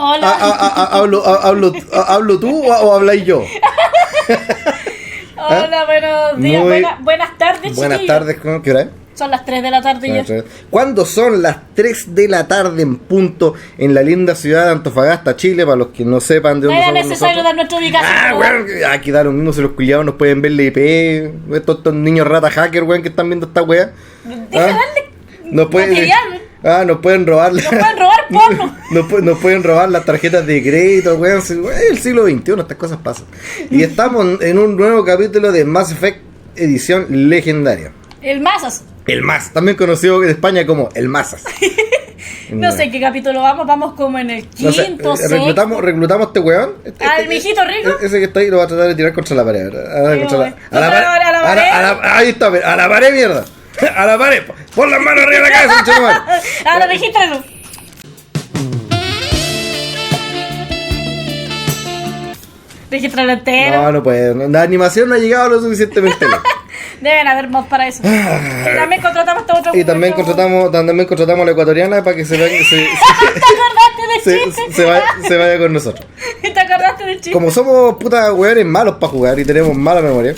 Hola. ¿Hablo tú o habláis yo? Hola, buenos días. Buenas tardes, Buenas chiquillos. tardes, ¿qué hora es? Son las 3 de la tarde ya. ¿Cuándo son las 3 de la tarde en punto en la linda ciudad de Antofagasta, Chile? Para los que no sepan de No dónde era somos necesario dar nuestra ubicación. Bueno, aquí da lo mismo, si los culiados nos pueden ver la IP. Estos niños rata hacker, weón, que están viendo esta weá. Deja darle Nos pueden, material. nos pueden robar. Nos pueden robar porno. Nos pueden robar las tarjetas de crédito, weón. Es el siglo XXI, estas cosas pasan. Y estamos en un nuevo capítulo de Mass Effect edición legendaria. El Masas. El Mas, también conocido en España como el Masas. No sé qué capítulo vamos como en el quinto, sexto. Reclutamos a este weón. Al mijito rico. Ese que está ahí lo va a tratar de tirar contra la pared. Ahí está, a la pared, mierda. A la pared. Pon las manos arriba de la cabeza. Ahora regístralo. Regístralo entero. No puede. La animación no ha llegado lo suficientemente lejos. Deben haber mods para eso. Y también contratamos a este otro. Y también contratamos a la ecuatoriana para que se vaya, ¿Te acordaste del chiste? se vaya con nosotros. ¿Te acordaste del chiste? Como somos puta weones malos para jugar y tenemos mala memoria,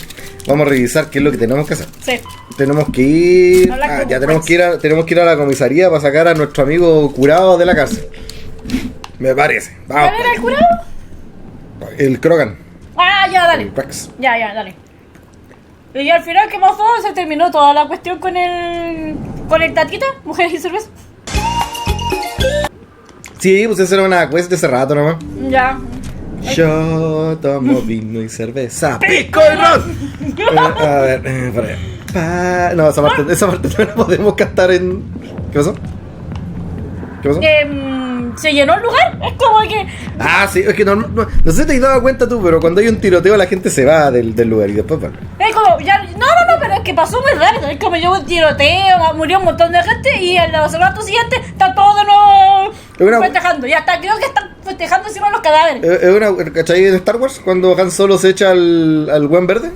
vamos a revisar qué es lo que tenemos que hacer. Sí. Tenemos que ir. Tenemos que ir a la comisaría para sacar a nuestro amigo curado de la cárcel. Me parece. Vamos. ¿Cuál era el curado? El Krogan. Ah, ya, dale. Ya, dale. Y al final, ¿qué pasó? Se terminó toda la cuestión con el tatita, mujeres y cerveza. Sí, pues esa era una quest de hace rato nomás. Ya. Yo tomo vino y cerveza. ¡Pico y ron! A ver, por ahí. No, esa parte no la podemos cantar en. ¿Qué pasó? Se llenó el lugar. Es como que. Ah, sí, es que no sé si te has dado cuenta tú, pero cuando hay un tiroteo la gente se va del lugar y después van. Es como, ya, no, pero es que pasó muy rápido. Es como llegó un tiroteo, murió un montón de gente y en los ratos siguientes está todo de nuevo festejando. Ya está, creo que están festejando encima de los cadáveres. Es una, ¿cachai? En Star Wars, cuando Han Solo se echa al buen verde.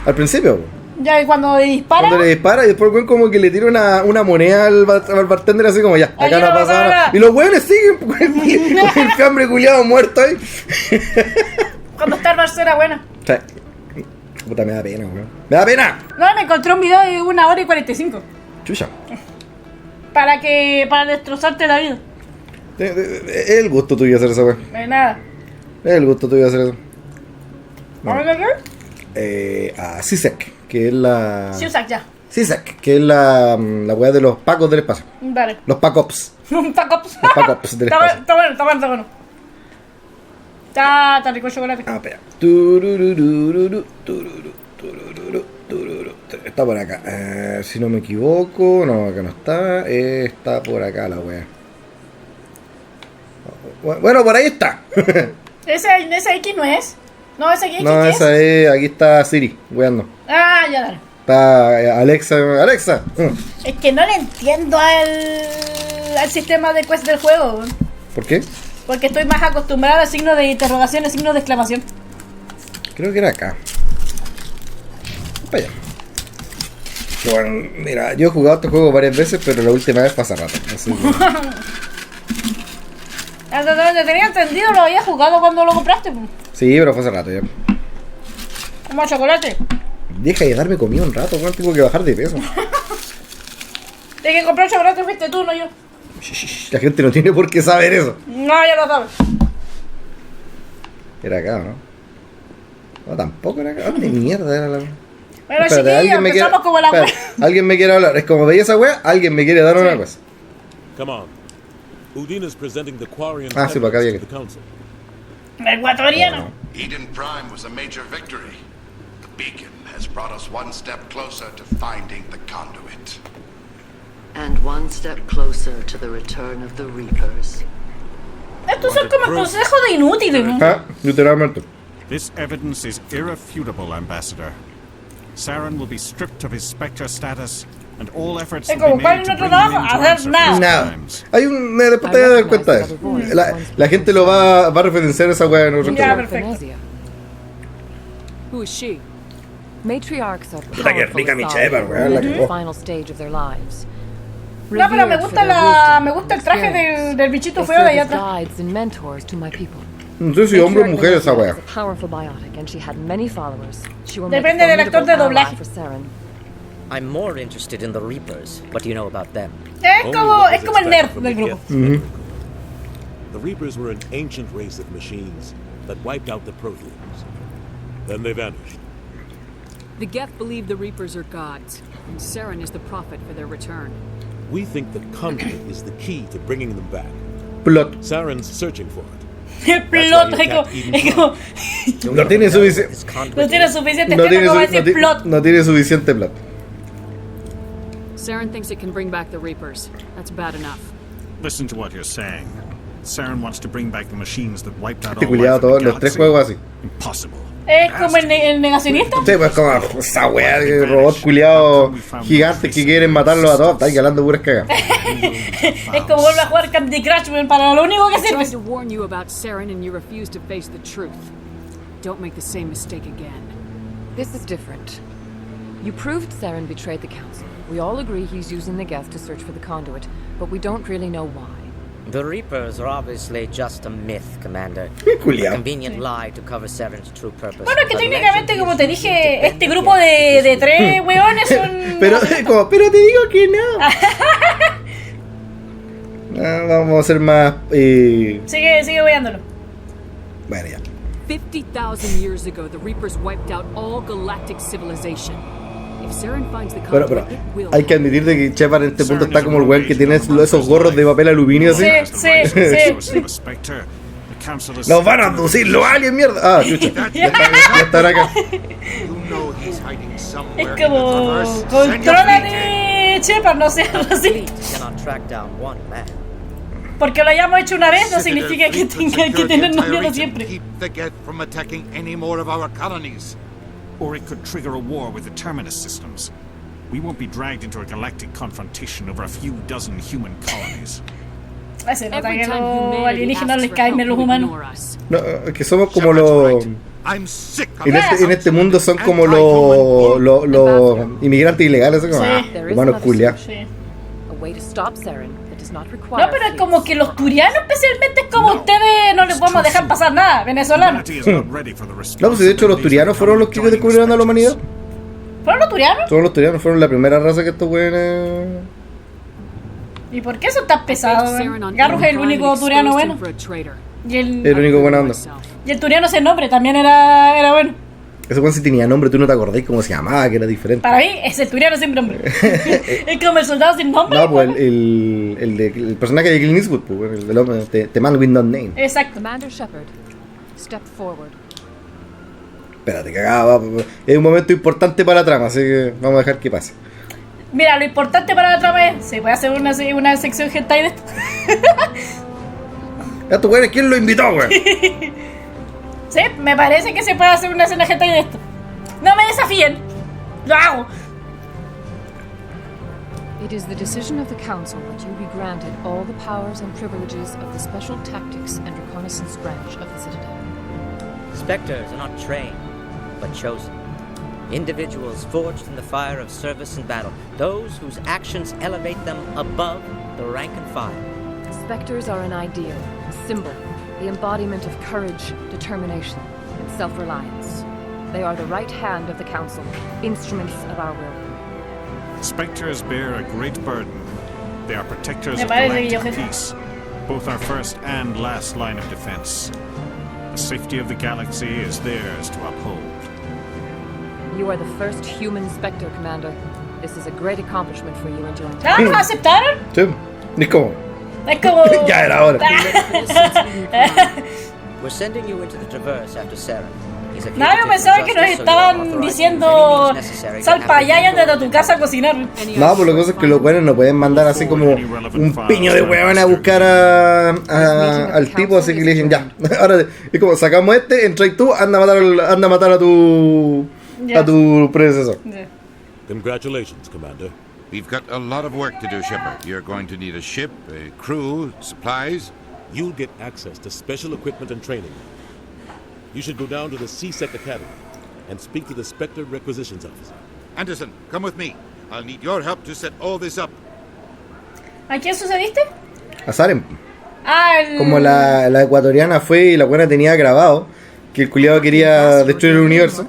Al principio. Ya, y cuando dispara. Cuando le dispara y después el weón como que le tira una moneda al bartender así como ya, acá no pasa nada. Y los weones siguen con el fiambre culiado muerto ahí. Cuando Star Wars era buena. O sea, puta, me da pena, weón. ¡Me da pena! No, me encontré un video de 1 hora y 45. Chucha. Para destrozarte la vida. Es el gusto tuyo hacer eso, weón. De nada. Es el gusto tuyo hacer eso. ¿Vamos a qué? A CISEC, que es la... CISEC, que es la weá de los pacos del espacio. Vale. Los pacops. Los pacops del espacio. Está bueno. Está rico el chocolate. Ah, espera. Está por acá. Si no me equivoco, no, acá no está. Está por acá la weá. Bueno, por ahí está. ¿Ese X no es? No, ese X no, esa es. Aquí está Siri, weando. Ah, ya dale. Está Alexa. Es que no le entiendo al sistema de quest del juego. ¿Por qué? Porque estoy más acostumbrado a signos de interrogación y signos de exclamación. Creo que era acá. Para allá. Bueno, mira, yo he jugado este juego varias veces, pero la última vez pasa rato. Así que... Te tenía entendido, lo había jugado cuando lo compraste. Sí, pero fue hace rato ya. Como chocolate. Deja de darme comida un rato, weón, tengo que bajar de peso. De que comprar chocolate fuiste tú, no yo. La gente no tiene por qué saber eso. No, ya lo sabes. Era acá, ¿no? No, tampoco era acá. ¿Dónde mierda era la... Pero chiquillos, empezamos como la wea. Alguien me quiere hablar. Es como veía esa wea, alguien me quiere dar una cosa. Come on. Udina's presenting the Quarian sí, para acá había que... the council. Ecuatoriano. Eden Prime was a major victory. The beacon has brought us one step closer to finding the conduit. And one step closer to the return of the Reapers. Estos son como consejos de inútiles. Literalmente. This evidence is irrefutable, Ambassador. Saren will be stripped of his Spectre status, and all efforts will be made to bring him into answer nada. Hay un... Después te vas a dar cuenta de eso. La gente lo va a referenciar esa weá en otro ya, perfecto. Who is she? Matriarchs are Puta que rica mi chepa, weón, la cagó. final stage of their lives. No, pero me gusta el traje del bichito feo de allá atrás. Guides and mentors to my people. No sé si hombre o mujer esa wea. Depende del actor de doblaje. I'm more interested in the Reapers. What do you know about them? Es como el nerd del grupo. The Reapers were an ancient race of machines that wiped out the Protheans. Then they vanished. The Geth believe the Reapers are gods, and Saren is the prophet for their return. We think the conduit is the key to bringing them back. Plot. Saren's searching for it. El plot es como No tiene suficiente. no tiene suficiente tiempo como decir plot. No tiene suficiente plot. Saren thinks it can bring back the Reapers. That's bad enough. Listen to what you're saying. Saren wants to bring back the machines that wiped out Este all life culiado in the todos los 3 galaxy. juegos así. Impossible. Es como el negacionista. Sí, pues como esa wea de robot culiado gigantes que quieren matarlos a todos. Está hablando puras cagas. Es como vuelve a jugar Candy Crush, para lo único que I tried sirve. to warn you about Saren and you refused to face the truth. Don't make the same mistake again. This is different. You proved Saren betrayed the Council. We all agree he's using the Geth to search for the conduit, but we don't really know why. The Reapers are obviously just a myth, Commander. Qué A culiao. convenient lie to cover Saren's true purpose. Bueno, es que The técnicamente, legend como te uses dije, it to este bend grupo the de 3 weones son. Pero te digo que no. Vamos a ser más. Sigue weándolo. Bueno, ya. 50,000 years ago, the Reapers wiped out all galactic civilization. If Saren finds the Pero conduit, it will. hay que admitir de que Shepard en este punto está como el weón que tiene esos gorros de papel aluminio así. Sí. Nos van a abducirlo a alguien, mierda. Ah, chucha. Ya están acá. Es como. Contrólate, Shepard, no seas así. cannot track down one man. Porque lo hayamos hecho una vez no significa que tenga que tenernos miedo siempre. Keep the Geth from attacking any more of our colonies. Or it could trigger a war with the terminus systems. We won't be dragged into a galactic confrontation over a few dozen human colonies. Se nota Every que time los humanity alienígenas asks les for caen help, en los you humanos. ignore us. No, es que somos como los. I'm sick of En este mundo son como los inmigrantes ilegales, así como There is humanos another culiados. solution. A way to stop Saren that does not require. No, pero es como que los turianos especialmente es como ustedes no les podemos dejar pasar nada, venezolanos. Humanity is not ready for the No, pues de hecho los turianos fueron los que descubrieron a la humanidad. ¿Fueron los turianos? Todos los turianos fueron la primera raza que estos weones. ¿Y por qué son tan pesados? Saren on Garrus es el Prime único and turiano exposed bueno. him for a traitor. Y el, El único buena onda. y el turiano ese nombre también era bueno. Ese weón si tenía nombre, tú no te acordás cómo se llamaba, que era diferente. Para mí, es el turiano sin nombre. Es como el soldado sin nombre. No, pues el personaje de Clint Eastwood, pues, el del hombre, The Man with No Name. Exacto. Commander Shepard, step forward. Espérate, cagada, es un momento importante para la trama, así que vamos a dejar que pase. Mira, lo importante para la trama es, ¿se puede hacer una sección hentai de esto? Ya tú, weón, ¿quién lo invitó, weón? Sí, me parece que se puede hacer una escena hentai de esto. No me desafíen. Lo hago. It is the decision of the Council that you be granted all the powers and privileges of the Special Tactics and Reconnaissance Branch of the Citadel. Spectres are not trained, but chosen. Individuals forged in the fire of service and battle. Those whose actions elevate them above the rank and file. Spectres are an ideal, a symbol, the embodiment of courage, determination, and self-reliance. They are the right hand of the Council, instruments of our will. Spectres bear a great burden. They are protectors Me of parece que galactic yo- peace, both our first and last line of defense. The safety of the galaxy is theirs to uphold. You are the first human Spectre, Commander. This is a great accomplishment for you and your entire... Ah, ¿lo aceptaron? Sí, es como. Es como. Ya era hora. We're sending you into the Traverse after Saren. He's a No, yo fugitive pensaba from que nos justice, so you are estaban authorized to diciendo use any means necessary to sal para allá y apprehend ándate a tu casa a cocinar. No, pues la cosa es que los weones no pueden mandar así como un piño de weón a buscar al tipo, así que le dicen ya. Ahora es como sacamos entra y tú, anda a matar a tu predecesor. Yeah. Congratulations, Commander. We've got a lot of work to do, Shepard. You're going to need a ship, a crew, supplies. You'll get access to special equipment and training. You should go down to the CSEC Academy and speak to the Spectre Requisitions Officer. Anderson, come with me. I'll need your help to set all this up. ¿A quién sucediste? A Saren. Ah, Como la ecuatoriana fue y la buena tenía grabado que el culiado quería destruir el universo,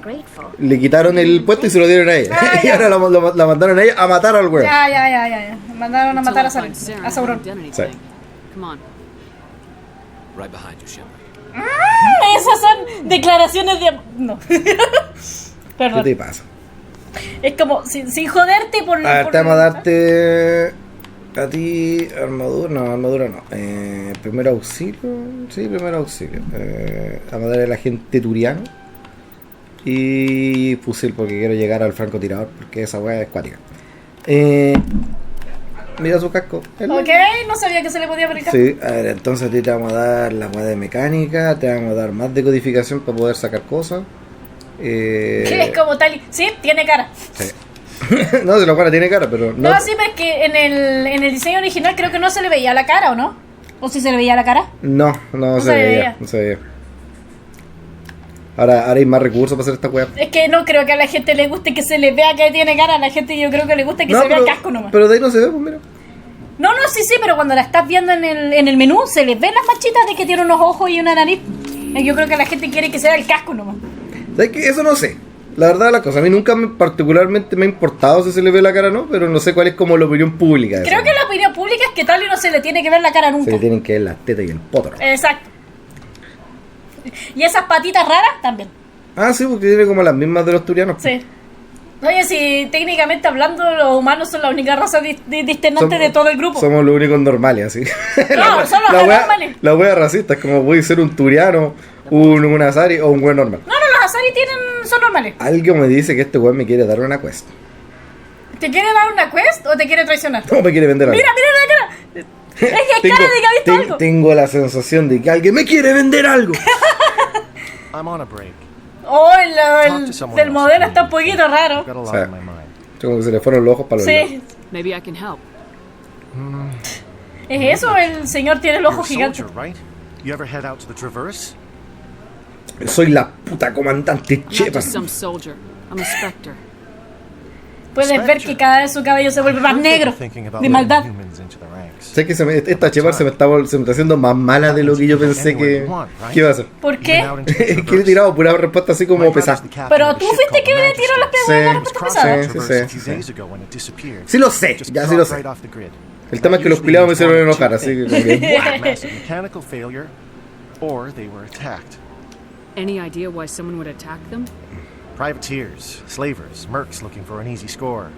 le quitaron el puesto y se lo dieron a ella. Ah, y ahora la mandaron a ella a matar al huevo. Ya. Mandaron a matar a Saren. A Sauron. Come on. Right behind you, Shepard. Esas son declaraciones de... No. ¿Qué Perdón. te pasa? Es como, sin joderte por... A ver, por- te vamos a darte a ti armadura no. Primer auxilio. Sí, primer auxilio. Vamos a darle al agente turiano. Y fusil porque quiero llegar al francotirador porque esa weá es cuática. Mira su casco. Ok, no sabía que se le podía poner casco. Sí, a ver, entonces a ti te vamos a dar la weá de mecánica, te vamos a dar más decodificación para poder sacar cosas. Que es como tal. Sí, tiene cara. Sí. No, si la weá tiene cara, pero No, sí, pero es que en el diseño original creo que no se le veía la cara, ¿o no? ¿O si se le veía la cara? No se veía. No se veía. Ahora hay más recursos para hacer esta weá. Es que no creo que a la gente le guste que se le vea que tiene cara. A la gente yo creo que le gusta que se vea el casco nomás. Pero de ahí no se ve, pues mira. No, sí, pero cuando la estás viendo en el menú se le ven las manchitas de que tiene unos ojos y una nariz. Yo creo que la gente quiere que se vea el casco nomás. ¿Sabes qué? Eso no sé. La verdad la cosa, a mí nunca particularmente me ha importado si se le ve la cara o no, pero no sé cuál es como la opinión pública de Creo eso. que la opinión pública es que tal y no se le tiene que ver la cara nunca. Se le tienen que ver las tetas y el poto. Exacto. Y esas patitas raras también. Ah, sí, porque tiene como las mismas de los turianos. Sí. Oye, si técnicamente hablando los humanos son la única raza discernente de todo el grupo. Somos los únicos normales, así. No, son los anormales. La wea racista es como voy a ser un turiano, un azari o un weón normal. No, los Azari son normales. Alguien me dice que este weón me quiere dar una quest. ¿Te quiere dar una quest o te quiere traicionar? No, me quiere vender algo. Mira la cara. Es que hay cara de que ha visto algo. Tengo la sensación de que alguien me quiere vender algo. I'm on a break. Oh, el modelo está un poquito raro. Got a lot Sí. on my mind. Como que se le fueron los ojos para los lados. Sí. Maybe I can help. ¿Es eso? El señor tiene el You're ojo a gigante. soldier, right? You ever head out to the Traverse? Soy la puta comandante I'm not Chepa. just some soldier. I'm a Spectre. Puedes ver que cada vez su cabello se vuelve más negro. De maldad. Sé que esta Chepa se me está haciendo más mala de lo que yo pensé que iba a hacer. ¿Por qué? Es que le he tirado pura respuesta así como pesada. Pero tú fuiste que le tiró las respuestas pesadas. Sí. Sí lo sé, ya sí lo sé. El tema es que los pilados me hicieron enojar, así que como que... Mechanical failure, or they were attacked. Any idea why someone would attack them? Privateers, slavers, mercs looking for an easy score.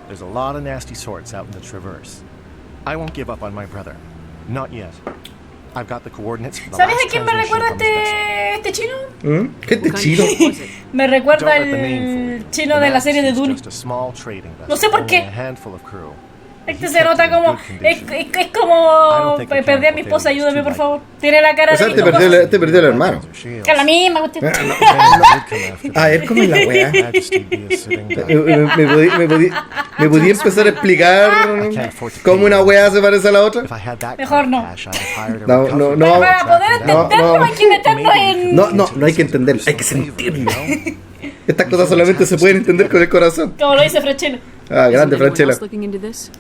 There's a lot of nasty sorts out in the Traverse. I won't give up on my brother. Not yet. I've got the coordinates for the ¿Sabes last a quién me transmission recuerda from the vessel. este chino? ¿Qué este chino? Me Don't recuerda let the name el fool you. chino The de la Max serie de is Dune. just a small trading vessel, No sé por only qué. a handful of crew. Este se nota como... Es como... Perdí a mi esposa, ayúdame por favor. Tiene la cara O sea, de... te perdió el hermano. Es la misma cuestión. A ver, ¿cómo es la wea? ¿Me podía empezar a explicar cómo una wea se parece a la otra? Mejor no. No Pero para poder entenderlo hay que meternos en... No hay que entenderlo, hay que sentirlo. Estas cosas solamente se pueden entender con el corazón. Como lo dice Frechela. Ah, grande Franchella. Looking into this?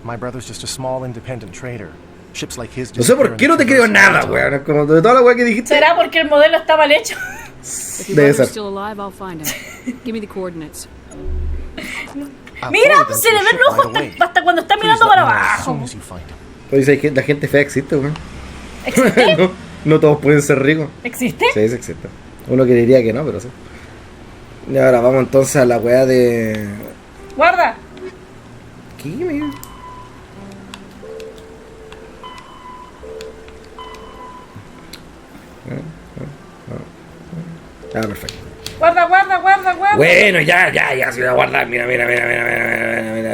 My brother's just a small independent trader. Ships like his No sé por qué no te creo nada, weón. Como de toda la wea que dijiste. ¿Será porque el modelo está mal hecho? If your Debe brother's ser. still alive, I'll find him. Give me the coordinates. Mira, se le ven los ojos hasta cuando está mirando para abajo. Pues dice que la gente fea existe, weón. ¿Existe? No todos pueden ser ricos. ¿Existe? Sí, sí existe. Uno que diría que no, pero sí. Y ahora vamos entonces a la weá de... Guarda. ¿Qué, amigo? Ah, perfecto. Guarda. Bueno, ya, se va a guardar. Mira.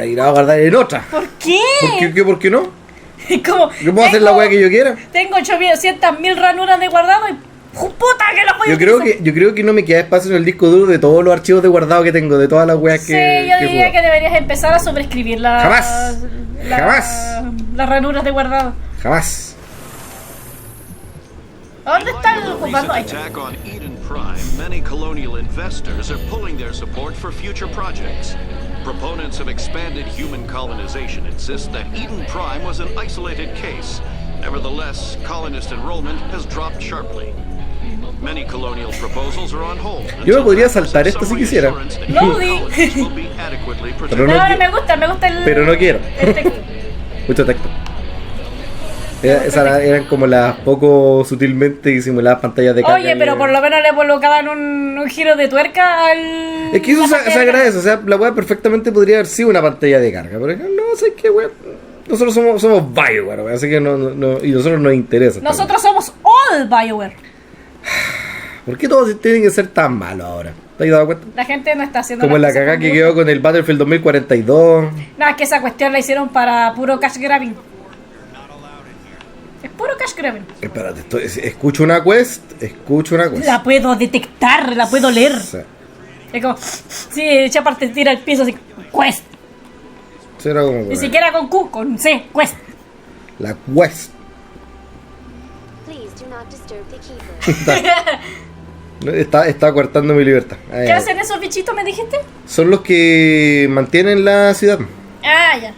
Y la va a guardar en otra. ¿Por qué? ¿Por qué no? Como, Yo puedo hacer la weá que yo quiera. Tengo 800.000 ranuras de guardado y... ¡Puta que los voy a Yo creo que no me queda espacio en el disco duro de todos los archivos de guardado que tengo, de todas las weas Sí, que... yo diría que deberías empezar a sobreescribir Jamás. las ranuras de guardado. Jamás. ¿Dónde está el husbando? Ahí. Attack on Eden Prime, many colonial investors are pulling their support for future projects. Proponents of expanded human colonization insist that Eden Prime was an isolated case. Nevertheless, colonist enrollment has dropped sharply. Many colonial proposals are on hold. Yo me podría saltar esto si quisiera. No, Pero no, me gusta el... Pero no quiero. el texto. Mucho texto. Eran como las poco sutilmente disimuladas pantallas de carga. Oye, pero por lo menos le colocaban un giro de tuerca al... Es que eso se agradece, o sea, la weá perfectamente podría haber sido una pantalla de carga. Pero no sé qué weá. Nosotros somos BioWare, así que no, y nosotros nos interesa. Nosotros somos all BioWare. ¿Por qué todos tienen que ser tan malos ahora? ¿Te has dado cuenta? La gente no está haciendo... Como la cagada que quedó con el Battlefield 2042. No, es que esa cuestión la hicieron para puro cash grabbing. Es puro cash grabbing. Espérate, escucho una quest. La puedo detectar, la puedo leer. Sí. Es como... Sí, echa parte tira al piso así... Quest. Será como Ni siquiera con Q, con C. Quest. La quest. Está cortando mi libertad. ¿Qué hacen esos bichitos, me dijiste? Son los que mantienen la ciudad. Ah, ya.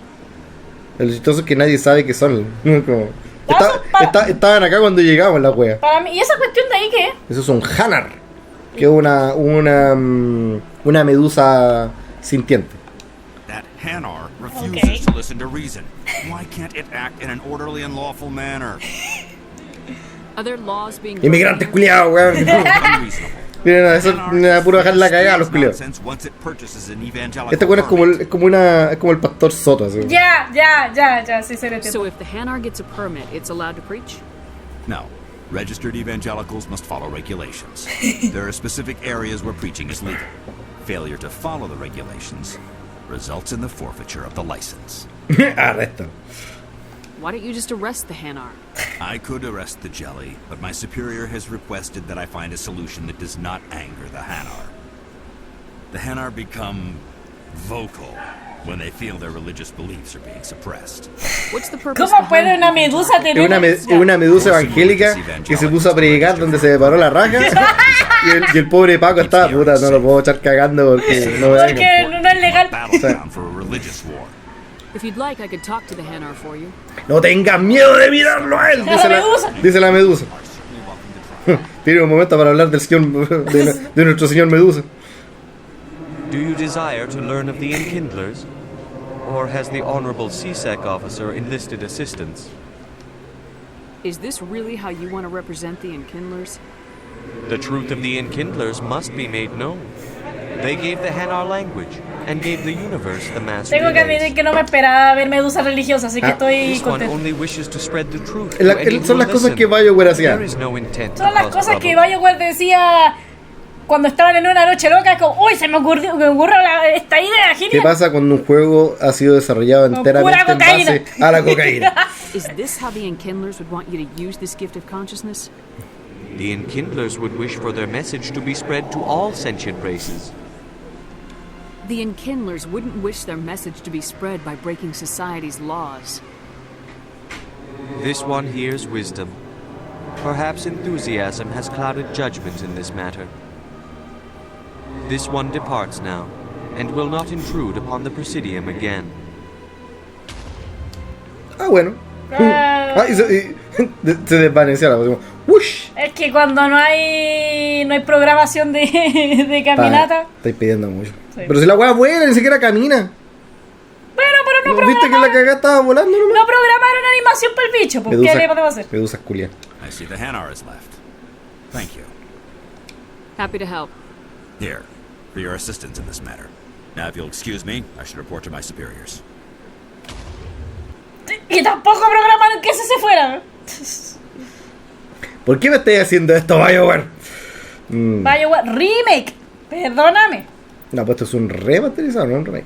El chistoso es que nadie sabe qué son. Estaban acá cuando llegamos la wea. Para mí, ¿y esa cuestión de ahí qué es? Eso es un Hanar, que es una medusa sintiente. That Hanar refuses to listen to reason. Why can't it act in an orderly and lawful manner? Inmigrantes culiados, weón. Miren, eso me da puro dejar la cagada a los culiados. Este weón es como el pastor Soto, así. Ya, sí se lo entiendo. So if the Hanar gets a permit, it's allowed to preach? No. Registered evangelicals must follow regulations. There are specific areas where preaching is legal. Failure to follow the regulations results in the forfeiture of the license. Arresta. Why don't you just arrest the Hanar? I could arrest the jelly, but my superior has requested that I find a solution that does not anger the Hanar. The Hanar become vocal when they feel their religious beliefs are being suppressed. ¿Cómo puede una medusa tener una medusa evangélica que se puso a predicar donde se paró la raja? y el pobre Paco estaba, puta, no lo puedo echar cagando porque no es legal. If you'd like, I could talk to the Hanar for you. No tengas miedo de mirarlo a él, dice la medusa. Tiene un momento para hablar del señor, de nuestro señor Medusa. Do you desire to learn of the Enkindlers? Or has the Honorable CSEC officer enlisted assistance? Is this really how you want to represent the Enkindlers? The truth of the Enkindlers must be made known. They gave the Hanar language and gave the universe the mass. Tengo que admitir que no me esperaba ver medusas religiosas, así que estoy contento. Son las cosas que BioWare hacía. Son las cosas que BioWare decía cuando estaban en una noche loca, como, uy, se me ocurrió esta idea genial. ¿Qué pasa cuando un juego ha sido desarrollado enteramente en base a la cocaína? Is this how the Enkindlers would want you to use this gift of consciousness? The Enkindlers would wish for their message to be spread to all sentient races. The Enkindlers wouldn't wish their message to be spread by breaking society's laws. This one hears wisdom. Perhaps enthusiasm has clouded judgment in this matter. This one departs now, and will not intrude upon the Presidium again. Ah, bueno. Se desvaneció la cosa. ¡Ush! Es que cuando no hay programación de caminata. Estáis pidiendo mucho. Sí. Pero si la weá vuela, ni siquiera camina. Bueno, pero no programaron. ¿Viste que la cagada estaba volando? No programaron animación para el bicho. ¿Por qué le podemos hacer? Medusa culia. I see the Hanar is left. Thank you. Happy to help. Here, for your assistance in this matter. Now, if you'll excuse me, I should report to my superiors. Y tampoco programaron que ese se fuera. ¿Por qué me estáis haciendo esto, BioWare? BioWare Remake. Perdóname. No, pues esto es un remasterizado, no un remake.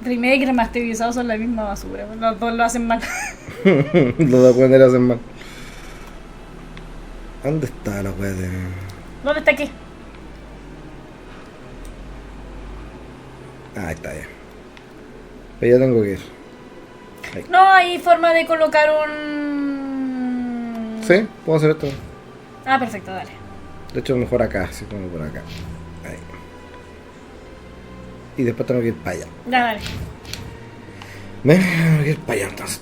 Remake y remasterizado son la misma basura. Los dos lo hacen mal. Los dos lo hacen mal. ¿Dónde está la wea de...? ¿Dónde está aquí? Ahí está ya. Pero ya tengo que ir. Ahí. No hay forma de colocar un... Sí, puedo hacer esto. Ah, perfecto, dale. De hecho, mejor acá, así como por acá. Ahí. y después tengo que ir para allá. Ya, dale. Tengo que ir para allá entonces.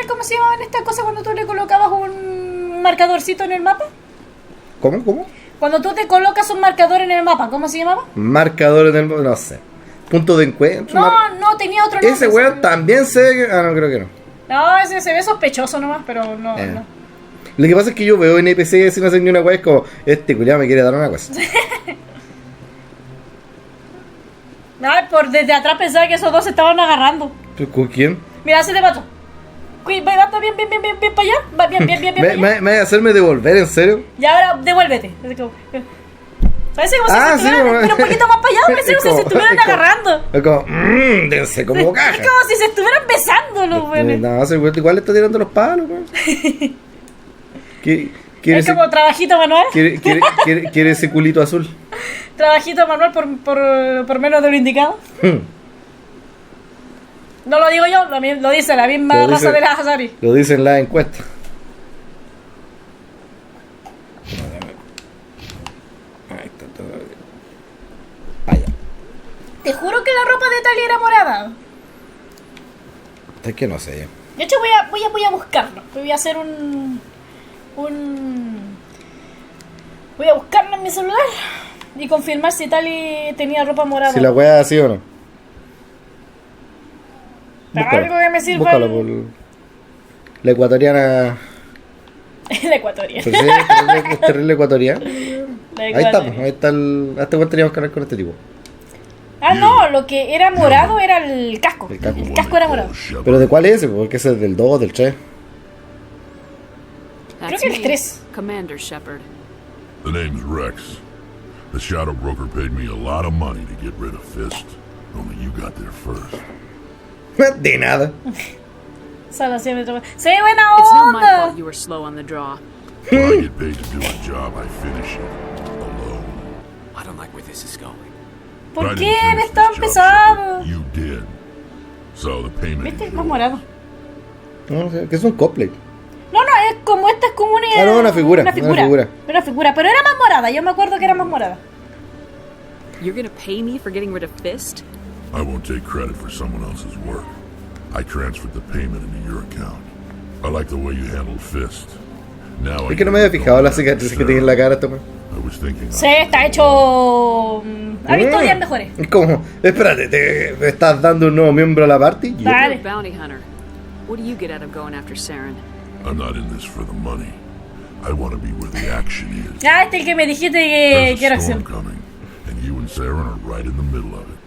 ¿Cómo se llamaba esta cosa cuando tú le colocabas un marcadorcito en el mapa? ¿Cómo? Cuando tú te colocas un marcador en el mapa, ¿cómo se llamaba? Marcador en el mapa, no sé. Punto de encuentro. No, tenía otro nombre. Ese weón también se ve. Ah, no, creo que no. No, ese se ve sospechoso nomás, pero no. Lo que pasa es que yo veo NPC si no hacen ni una weá, es como, este culiao me quiere dar una cosa. Ay, por desde atrás pensaba que esos dos se estaban agarrando. ¿Con quién? Mira, ese te mato. Va bien para allá. Va bien para allá. ¿Me vas a hacerme devolver, en serio? Y ahora devuélvete. Parece como si se estuvieran, pero un poquito más para allá, parece como si se estuvieran agarrando. Es como, dense como caja. Es como si se estuvieran besando los buenos. No, igual le está tirando los palos, weón. Es como trabajito manual. ¿Quiere ese culito azul? Trabajito manual por menos de lo indicado. No lo digo yo, lo dice la misma raza de la Hazari. Lo dice en la encuesta. Ahí está todo. Vaya. Te juro que la ropa de Tali era morada. Es que no sé. De hecho voy a buscarlo. Voy a hacer voy a buscarlo en mi celular y confirmar si Tali tenía ropa morada. Si la wea así o no. Búscalo, algo que me sirva. Búscalo por la ecuatoriana. La ecuatoriana. Pues sí, es terrible ecuatoriana. Ahí estamos, ahí está el. Hasta igual teníamos que hablar con este tipo. Ah, no, lo que era morado era el casco. El casco era morado. ¿Pero de cuál es ese? Porque ese es del 2, del 3. Creo que el 3. Commander Shepard. The name's Rex. The Shadow Broker paid me a lot of money to get rid of Fist. Only you got there first. De nada. Solo siempre. ¡Sí, buena It's not my onda! fault you were slow on the draw. When I get paid to do a job, I finish it. Alone. I don't like where this is going. ¿Por qué eres tan pesado? You did. So the payment ¿Viste? is Es más morado. No sé, que es un cosplay. No, es como esta es como una. Ah, no, una figura. Una figura, pero era más morada. Yo me acuerdo que era más morada. You're gonna pay me for getting rid of Fist? I won't take credit for someone else's work. I transferred the payment into your account. I like the way you handled Fist. Now Es que no me había fijado las cicatrices que tiene en la cara este man. I was thinking. Sí, está hecho. Ha visto días mejores. Es como, espérate, ¿te estás dando un nuevo miembro a la party? Dale. You're a bounty hunter. What do you get out of going after Saren? I'm not in this for the money. I want to be where the action is. Ah, este es el que me dijiste que quiero There's a acción. storm coming, and you and Saren are right in the middle of it.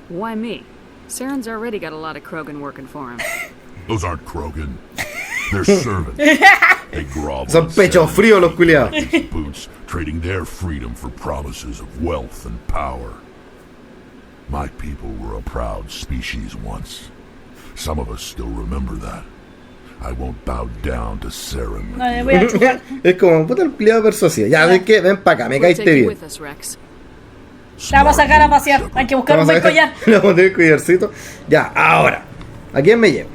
Why me? Saren's already got a lot of Krogan working for him. Those aren't Krogan. They're servants. They grovel. Son pechos fríos los culiados. Boots, trading their freedom for promises of wealth and power. My people were a proud species once. Some of us still remember that. I won't bow down to Saren. No, voy a chupar. Es como, puta el culiado persuasivo. Ya, ¿ves qué? Ven para acá, me caíste bien. La vamos a sacar a pasear. Hay que buscar un buen collar. Le vamos a tener collarcito. Ya, ahora. ¿A quién me llevo?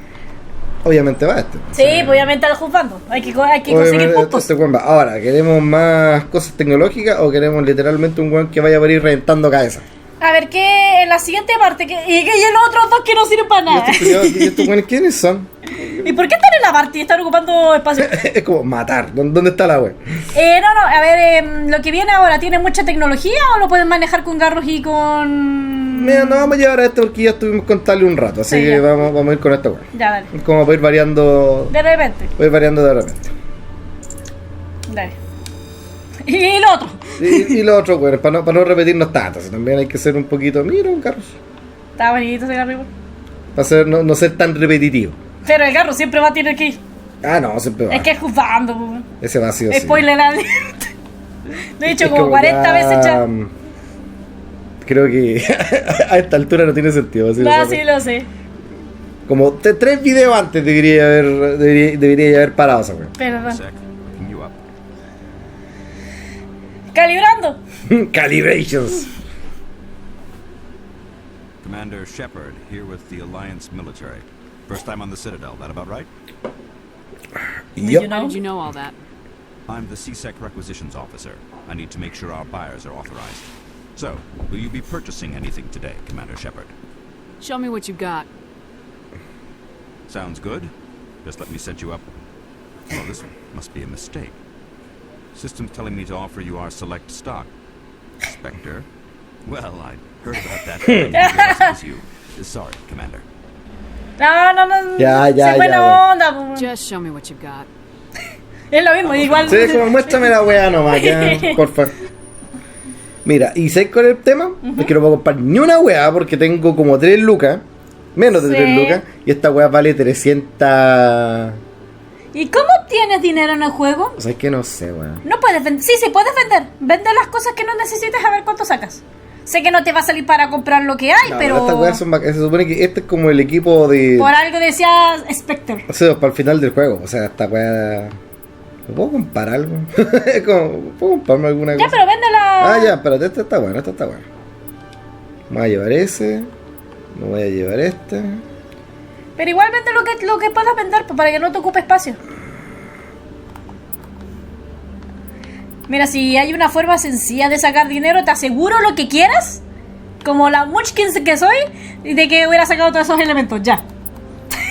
Obviamente va este. Sí, obviamente al husbando. Hay que conseguir puntos. Ahora, ¿queremos más cosas tecnológicas o queremos literalmente un weón que vaya por ir reventando cabezas? A ver, ¿qué? En la siguiente parte, y los otros dos que no sirven para nada. ¿Y estos weones quiénes son? ¿Y por qué están en la parte y están ocupando espacio? Es como matar. ¿Dónde está la wea? No, a ver, lo que viene ahora, ¿tiene mucha tecnología o lo pueden manejar con garros y con...? Mira, no vamos a llevar a esto porque ya estuvimos con Tali un rato, así Sí, que ya. vamos a ir con esta wea. Ya, dale. Como para ir variando. De repente. Voy variando de repente. Dale. Y lo otro. Y lo otro, bueno, para no repetirnos tanto, si también hay que ser un poquito. Mira, un carro. Está bonito ese garro. Para no ser tan repetitivo. Pero el garro siempre va a tener que ir. Ah, no, siempre va. Es que es juzgando, pues. Ese vacío sí. Spoiler alert. Lo he dicho Es como 40 ya, veces ya. Creo que a esta altura no tiene sentido. Así No, sí lo sé. Como 3 videos antes debería haber parado esa wea. Perdón. Calibrando. Calibrations. Commander Shepard, here with the Alliance military. First time on the Citadel, that about right? Yep. How did you know all that? I'm the CSEC requisitions officer. I need to make sure our buyers are authorized. So, will you be purchasing anything today, Commander Shepard? Show me what you got. Sounds good. Just let me set you up. Well, this must be a mistake. System's telling me to offer you our select stock. Spectre? Well, I heard about that. It was you. Sorry, Commander. No. Ya, Se fue la onda, po. Just show me what you got. Es lo mismo, igual. Sí, como muéstrame la weá nomás, ya, porfa. Mira, y sé con el tema, es que no puedo comprar ni una weá porque tengo como 3 lucas, menos de 3 lucas, y esta weá vale 300. ¿Y cómo obtienes dinero en el juego? O sea, es que no sé, weá. No puedes vender. Sí, puedes vender. Vende las cosas que no necesites a ver cuánto sacas. Sé que no te va a salir para comprar lo que hay, No, pero... Estas weas son se supone que este es como el equipo de... Por algo decía Spectre. O sea, para el final del juego. O sea, esta weá... ¿Me puedo comprar algo? ¿Puedo comprarme alguna cosa? Ya, pero véndela. Ah, ya, espérate, este está bueno, Me voy a llevar ese. Me voy a llevar este. Pero igual vende lo que puedas vender, para que no te ocupe espacio. Mira, si hay una forma sencilla de sacar dinero, te aseguro lo que quieras, como la muchkins que soy, de que hubiera sacado todos esos elementos, ya.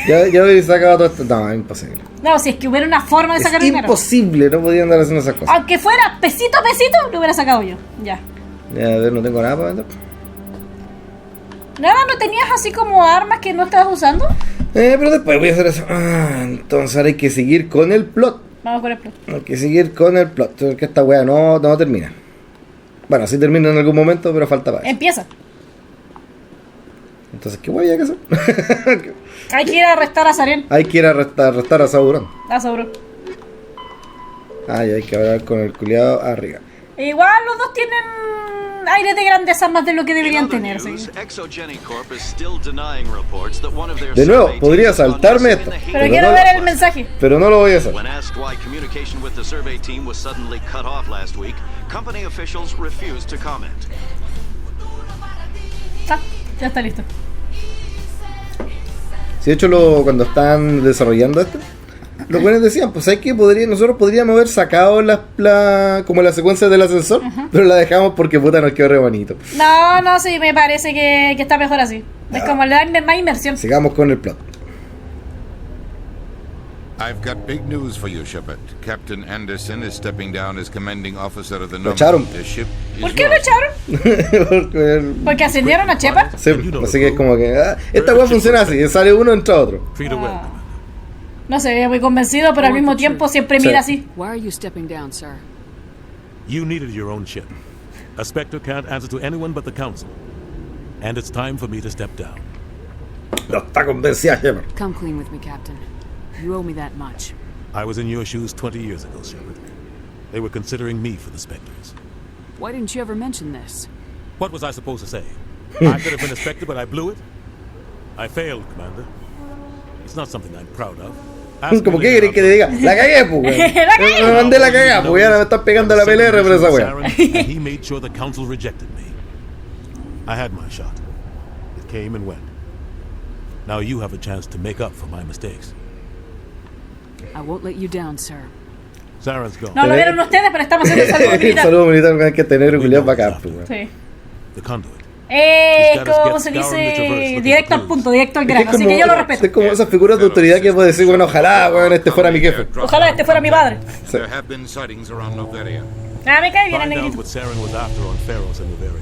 Ya hubiera sacado todo esto. No, es imposible. No, si es que hubiera una forma de sacar dinero. Imposible, no podía andar haciendo esas cosas. Aunque fuera pesito a pesito, lo hubiera sacado yo, ya. Ya, a ver, no tengo nada para vender. Nada, ¿no tenías así como armas que no estabas usando? Pero después voy a hacer eso. Entonces ahora hay que seguir con el plot. Vamos con el plot. Hay que seguir con el plot. Porque esta wea no termina. Bueno, sí termina en algún momento, pero falta para eso. Empieza. Entonces, ¿qué wea hay que hacer? Hay que ir a arrestar a Saren. Hay que ir a arrestar a Sauron. A Sauron. Ah, y hay que hablar con el culiado arriba. Igual los dos tienen aires de grandeza más de lo que deberían tener. ¿Sí? De nuevo, podría saltarme esto. Pero quiero ver el mensaje. Pero no lo voy a hacer. Ah, ya está listo. Si de hecho cuando están desarrollando esto, los buenos decían, pues hay que nosotros podríamos haber sacado como la secuencia del ascensor, pero la dejamos porque puta nos quedó re bonito. No, sí, me parece que está mejor así. Es como le da más inmersión. Sigamos con el plot. I've got big news for you, Shepard. Captain Anderson is stepping down as commanding officer of the Lo echaron. ¿Por qué lo echaron? ¿Porque ascendieron a Shepard? Sí, así que es como que esta weá funciona así, sale uno, entra otro. No sé, muy convencido, pero al mismo tiempo siempre mira así. Why are you stepping down, sir? You needed your own ship. A Spectre can't answer to anyone but the Council. And it's time for me to step down. No está convencida, Shepard. Come clean with me, Captain. You owe me that much. I was in your shoes 20 years ago, Shepard. They were considering me for the Spectres. Why didn't you ever mention this? What was I supposed to say? I could have been a Spectre, but I blew it. I failed, Commander. It's not something I'm proud of. Como que querés que te diga, la cagué, pues, weón. Me mandé la cagada, pues, y ahora me están pegando la PLR por esa weón. He made sure the Council rejected me. I had my shot. It came and went. Now you have a chance to make up for my mistakes. I won't let you down, sir. Saren's gone. No lo vieron ustedes, pero estamos haciendo el saludo militar. El saludo militar que hay que tener un culiado para acá, pues, weón. Sí. The conduit. ¿Cómo se dice? Directo al punto, directo al grano. Así que yo lo respeto. Es como esas figuras de autoridad que puedo decir, bueno, ojalá, weón, este fuera mi jefe. Ojalá este fuera mi padre. Sí. Ah, me cae bien el Find out negrito. what Saren was after on Pharos and Noveria.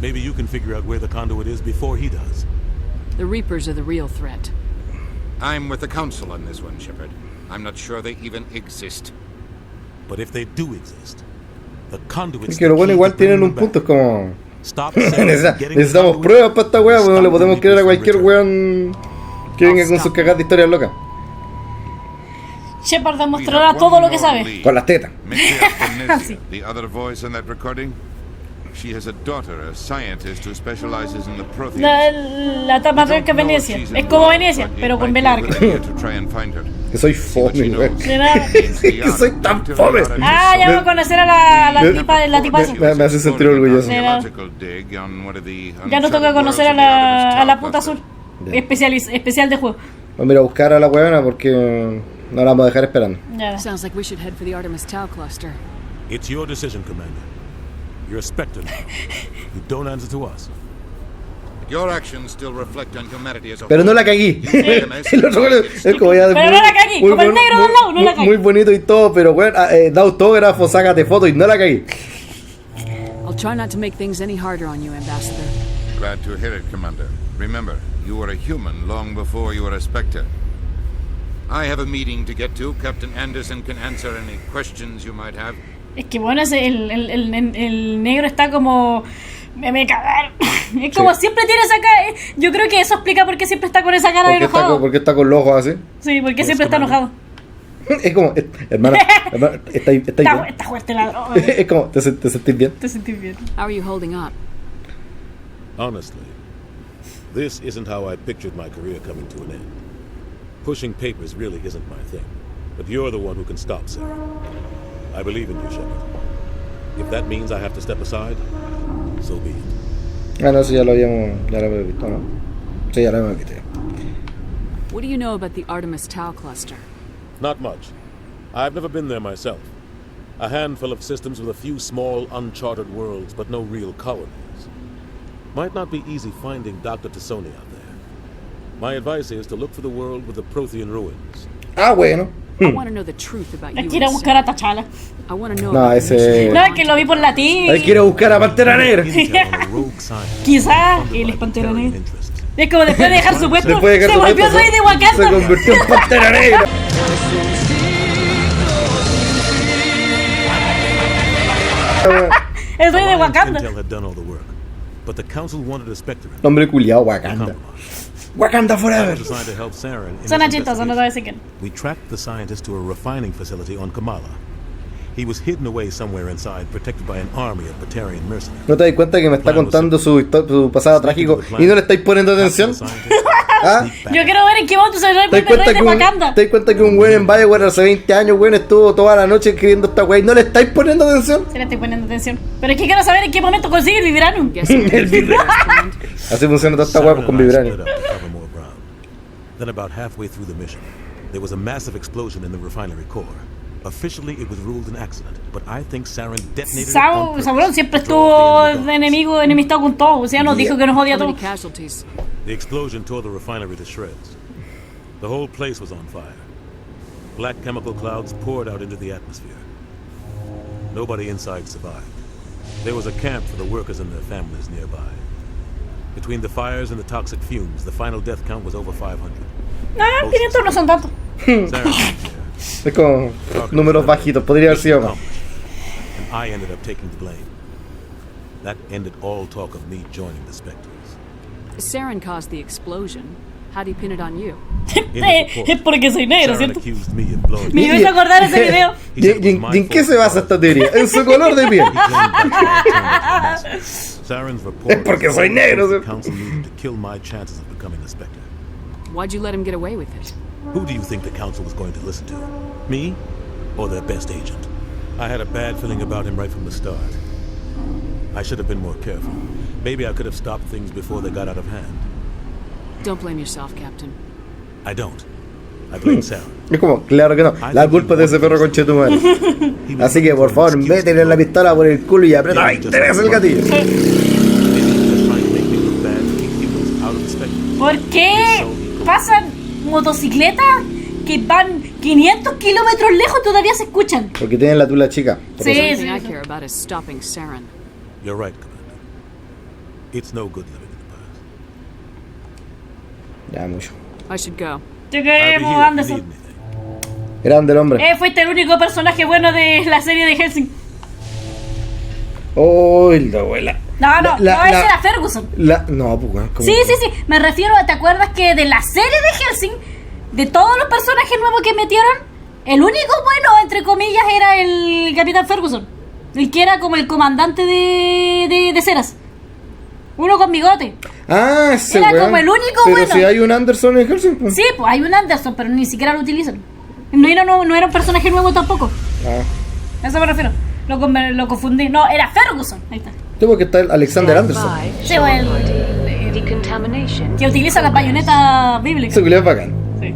Maybe you can figure out where the conduit is before he does. The Reapers are the real threat. I'm with the Council on this one, Shepard. I'm not sure they even exist. But if they do exist, the conduit's Es que lo bueno the key igual to bring tienen un them punto, es back. como... Stop Saren getting Necesitamos the pruebas para esta weá, pues no le podemos creer a Stop cualquier the weón que venga con sus cagadas de historias locas. Shepard demostrará todo lo que sabe. Con las tetas. Sí. The other voice in that recording? She has a daughter, a scientist who specializes in the proteins. La matriarca que es Venecia. Es como Venecia, pero con B larga. Que soy fome, weón. De nada. Que soy tan fome. Ah, ya vamos a conocer a la tipa esa. Me hace sentir orgulloso. De nada. Ya nos toca conocer a la puta azul. Especial de juego. Vamos a ir a buscar a la weona porque no la vamos a dejar esperando. Ya. Sounds like we should head for the Artemis Tau cluster. It's your decision, Commander. You're a Spectre now. You don't answer to us. Your actions still reflect on humanity as a Pero no la cagué. El otro es como ya pero no la cagué, como el negro de al lado, no la cagué. Muy bonito y todo, pero bueno, da autógrafo, sácate fotos y no la cagué. I'll try not to make things any harder on you, Ambassador. Glad to hear it, Commander. Remember, you were a human long before you were a Spectre. I have a meeting to get to. Captain Anderson can answer any questions you might have. Es que bueno, el negro está como... Me cagaron. Es como siempre tiene esa cara. Yo creo que eso explica por qué siempre está con esa cara de enojado. ¿Por qué está con los ojos así? Sí, porque siempre está enojado. Es como, hermano, está fuerte la droga. Es como, ¿te sentís bien? Te sentís bien. How are you holding up? Honestly, this isn't how I pictured my career coming to an end. Pushing papers really isn't my thing. But you're the one who can stop, Sarah. I believe in you, Shepard. If that means I have to step aside, so be it. Ah, no, sí, ya lo habíamos visto, ¿no? Sí, ya lo habíamos visto. What do you know about the Artemis Tau cluster? Not much. I've never been there myself. A handful of systems with a few small, uncharted worlds, but no real colonies. Might not be easy finding Dr. Tassoni out there. My advice is to look for the world with the Prothean ruins. Ah, bueno. I want to know the truth about you. Hay que ir a buscar a T'Challa. I want to know. No, ese... No, es que lo vi por la TV. Hay que ir a buscar a Pantera Negra. Quizá él es Pantera Negra. Es como después de dejar su puesto, se volvió rey de Wakanda. Se convirtió en Pantera Negra. El rey de Wakanda. Nombre culiao, Wakanda. Wakanda forever. Suena chistoso, no sabes quién. We tracked the scientist to a refining facility on Kamala. He was hidden away somewhere inside, protected by an army of Batarian mercenaries. ¿No te das cuenta que me está contando su pasado trágico y no le estáis poniendo atención? ¿Ah? Yo quiero ver en qué momento se ve el rey de Wakanda. ¿Te das cuenta que un güey en Bioware hace 20 años, güey, estuvo toda la noche escribiendo esta güey y no le estáis poniendo atención? Sí le estoy poniendo atención. Pero es que quiero saber en qué momento consigue el vibranium. El vibranium. Así funciona toda esta güey con vibranium. Then about halfway through the mission, there was a massive explosion in the refinery core. Officially, it was ruled an accident, but I think Saren detonated it on purpose. Sauron siempre estuvo enemistado con todo, o sea, nos dijo que nos odia a todos. The explosion tore the refinery to shreds. The whole place was on fire. Black chemical clouds poured out into the atmosphere. Nobody inside survived. There was a camp for the workers and their families nearby. Between the fires and the toxic fumes, the final death count was over 500. Ah, 500 no son tantos. Es como números bajitos, podría haber sido más. And I ended up taking the blame. That ended all talk of me joining the Spectres. Saren caused the explosion. How do you pin it on you? Es porque soy negro, ¿cierto? Me iba a acordar ese video. ¿Y en qué se basa esta teoría? En su color de piel. Es porque soy negro. Why'd you let him get away with it? Who do you think the council was going to listen to? Me or their best agent? I had a bad feeling about him right from the start. I should have been more careful. Maybe I could have stopped things before they got out of hand. Don't blame yourself, Captain. I don't. I blame Sarah. Es como, claro que no. La culpa es de ese perro conchetumare. Así que por favor, métele la pistola por el culo y aprieta 20 veces el gatillo. ¿Por qué pasan motocicletas que van 500 kilómetros lejos todavía se escuchan? Porque tienen la tula chica. Sí, I care about is stopping Saren. You're right, Commander. It's no good living in the past. Ya, mucho. I should go. Te queremos, Anderson. Grande el hombre. Fuiste el único personaje bueno de la serie de Helsing. Oh, la abuela. No, ese era Ferguson. No, pues, ¿cómo? Sí. Me refiero a, ¿te acuerdas que de la serie de Helsing, de todos los personajes nuevos que metieron, el único bueno, entre comillas, era el Capitán Ferguson? El que era como el comandante de Ceras. Uno con bigote. Ah, ese era weón. Como el único pero bueno. Si hay un Anderson en Helsing, pues. Sí, pues hay un Anderson, pero ni siquiera lo utilizan. No era un personaje nuevo tampoco. A eso me refiero. Lo confundí. No, era Ferguson. Ahí está. Sí, porque está el Alexander Anderson. Sí, o el que utiliza las bayonetas bíblicas. Eso que le es bacán. Sí.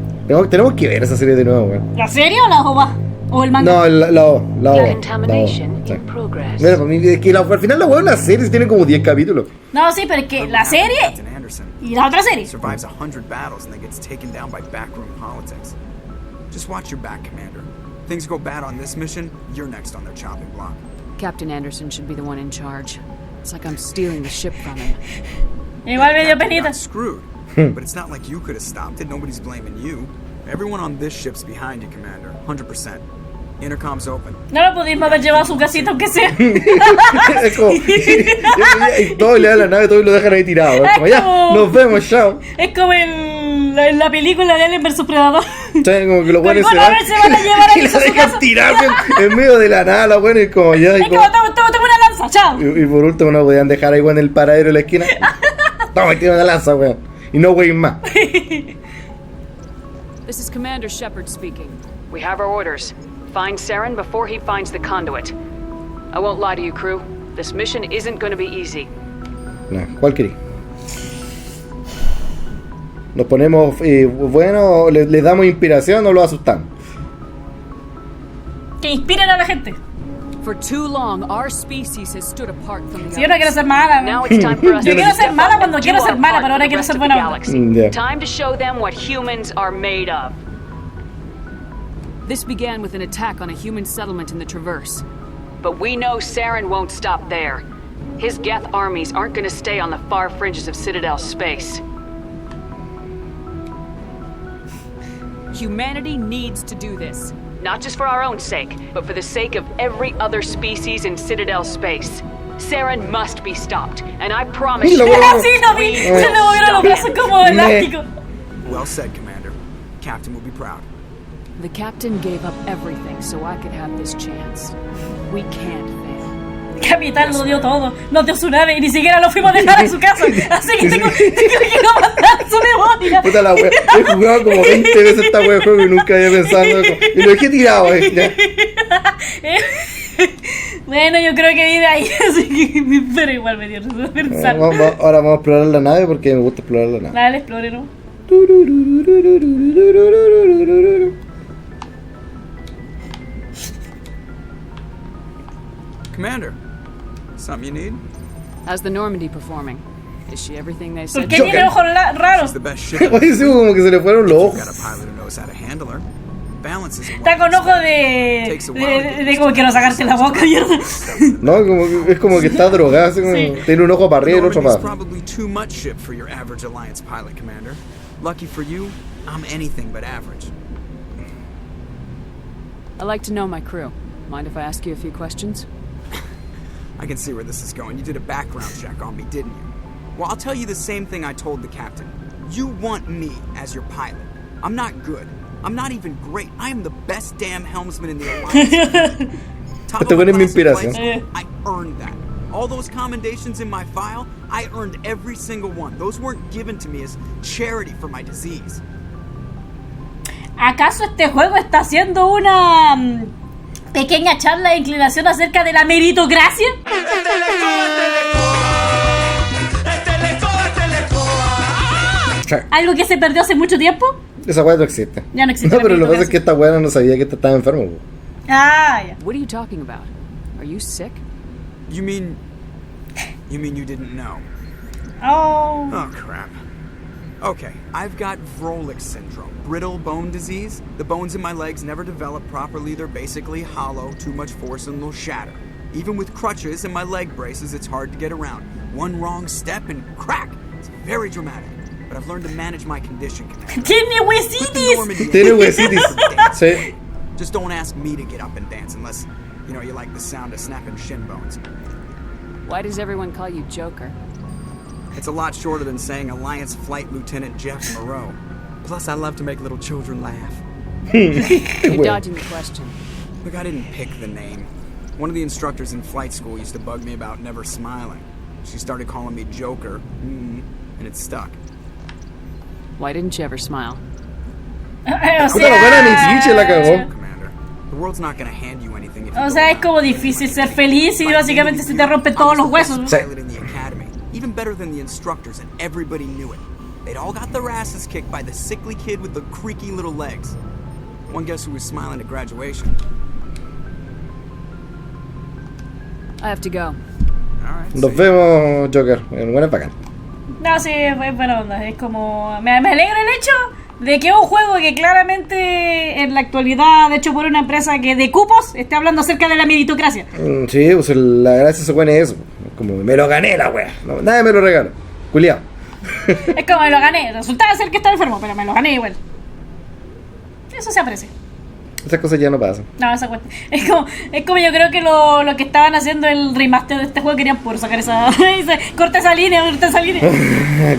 Tenemos que ver esa serie de nuevo, weón. ¿La serie o la OVA? ¿O el manga? No, la O. Contamination Sí. in progress. Mira, para mí, es que al final la weá es una serie, tiene como 10 capítulos. No, sí, pero es que la serie y la otra serie. Survives 100 battles and then gets taken down by backroom politics. Just watch your back, Commander. Things go bad on this mission, you're next on their chopping block. Captain Anderson should be the one in charge. It's like I'm stealing the ship from him. Igual me dio penita. Screwed. But it's not like you could have stopped it. Nobody's blaming you. Everyone on this ship's behind you, Commander. 100%. Intercom's open. No lo pudimos haber llevado a su casita, aunque sea. Es como, y todo le da la nave, todos lo dejan ahí tirado. Es como, ya, nos vemos, chao. Es como en la película de Alien vs Predator. Como que los buenos se van a llevar y lo dejan tirar en medio de la nada, los buenos, y como ya. Es como, toma una lanza, chao. Y por último, no podían dejar ahí en el paradero de la esquina. Toma, tira una lanza, weón. Y no weón más. This is Commander Shepard speaking. We have our orders. Find Saren before he finds the conduit. I won't lie to you, crew. This mission isn't going to be easy. No, ¿cuál querí? Nos ponemos, bueno, les damos inspiración o lo asustamos. Que inspiren a la gente. For too long, our species has stood apart from the Si yo no quiero ser mala, Now it's time for us yo to quiero ser step mala up cuando and quiero do ser our mala, part pero for ahora the quiero rest ser of buena the onda. galaxy. Yeah. Time to show them what humans are made of. This began with an attack on a human settlement in the Traverse. But we know Saren won't stop there. His Geth armies aren't going to stay on the far fringes of Citadel space. Humanity needs to do this. Not just for our own sake, but for the sake of every other species in Citadel space. Saren must be stopped, and I promise you... Sí, no vi. Se le movieron los brazos como elásticos. Well said, Commander. Captain will be proud. The captain gave up everything so I could have this chance. We can't fail. Capitán lo dio todo, nos dio su nave y ni siquiera lo fuimos a dejar en su casa. Así que tengo que mandar su memoria. Puta la wea, he jugado como 20 veces esta wea de juego y nunca había pensado y lo dejé tirado, ya. Bueno, yo creo que vive ahí, así que pero igual me dio risa pensar. Ahora vamos a explorar la nave porque me gusta explorar la nave. Dale, explore, ¿no? Commander, something you need? How's the Normandy performing? Is she everything they said? ¿Por qué tiene ojos raros? She's the best ship. Oye, sí, como que se le fueron los ojos. Got a pilot who knows how to handle her. Balance is Está con ojos de como quiero sacarte la boca, mierda. No, es como que está drogado, así como, Sí. tiene un ojo para arriba y el otro para abajo. Probably too much ship for your average Alliance pilot, Commander. Lucky for you, I'm anything but average. I like to know my crew. Mind if I ask you a few questions? I can see where this is going. You did a background check on me, didn't you? Well, I'll tell you the same thing I told the captain. You want me as your pilot. I'm not good. I'm not even great. I am the best damn helmsman in the Alliance. Este bueno es mi inspiración. I earned that. All those commendations in my file, I earned every single one. Those weren't given to me as charity for my disease. ¿Acaso este juego está haciendo una pequeña charla de inclinación acerca de la meritocracia? ¿Algo que se perdió hace mucho tiempo? Esa weá no existe. Ya no existe. No, pero lo que pasa es que esta weá no sabía que estaba enfermo. Po. Ah, ya. What are you talking about? Are you sick? You mean you didn't know? Oh. Oh, crap. Okay, I've got Vrolik syndrome, brittle bone disease. The bones in my legs never develop properly. They're basically hollow, too much force and they'll shatter. Even with crutches and my leg braces, it's hard to get around. One wrong step and crack! It's very dramatic. But I've learned to manage my condition, Commander. ¡Tiene huesitis! Tiene huesitis. Sí. Just don't ask me to get up and dance unless, you know, you like the sound of snapping shin bones. Why does everyone call you Joker? It's a lot shorter than saying Alliance Flight Lieutenant Jeff Moreau. Plus, I love to make little children laugh. You're dodging the question. Look, I didn't pick the name. One of the instructors in flight school used to bug me about never smiling. She started calling me Joker, and it stuck. Why didn't you ever smile? O sea, es como difícil ser feliz y básicamente se te rompen todos los huesos. Even better than the instructors, and everybody knew it. They'd all got their asses kicked by the sickly kid with the creaky little legs. One guess who was smiling at graduation? I have to go. Nos vemos, Joker. Buenas bacán. No, sí, es buena onda. Es como. Me alegra el hecho de que un juego que claramente en la actualidad, hecho por una empresa que de cupos, esté hablando acerca de la meritocracia. Sí, pues la gracia se pone eso. Como me lo gané la wea. No, nadie me lo regaló. Culiao. Es como me lo gané. Resultaba ser que estaba enfermo, pero me lo gané igual. Eso se aprecia. Esas cosas ya no pasan. No, esa cuestión. Es como yo creo que lo que estaban haciendo el remaster de este juego querían por sacar esa. Corta esa línea.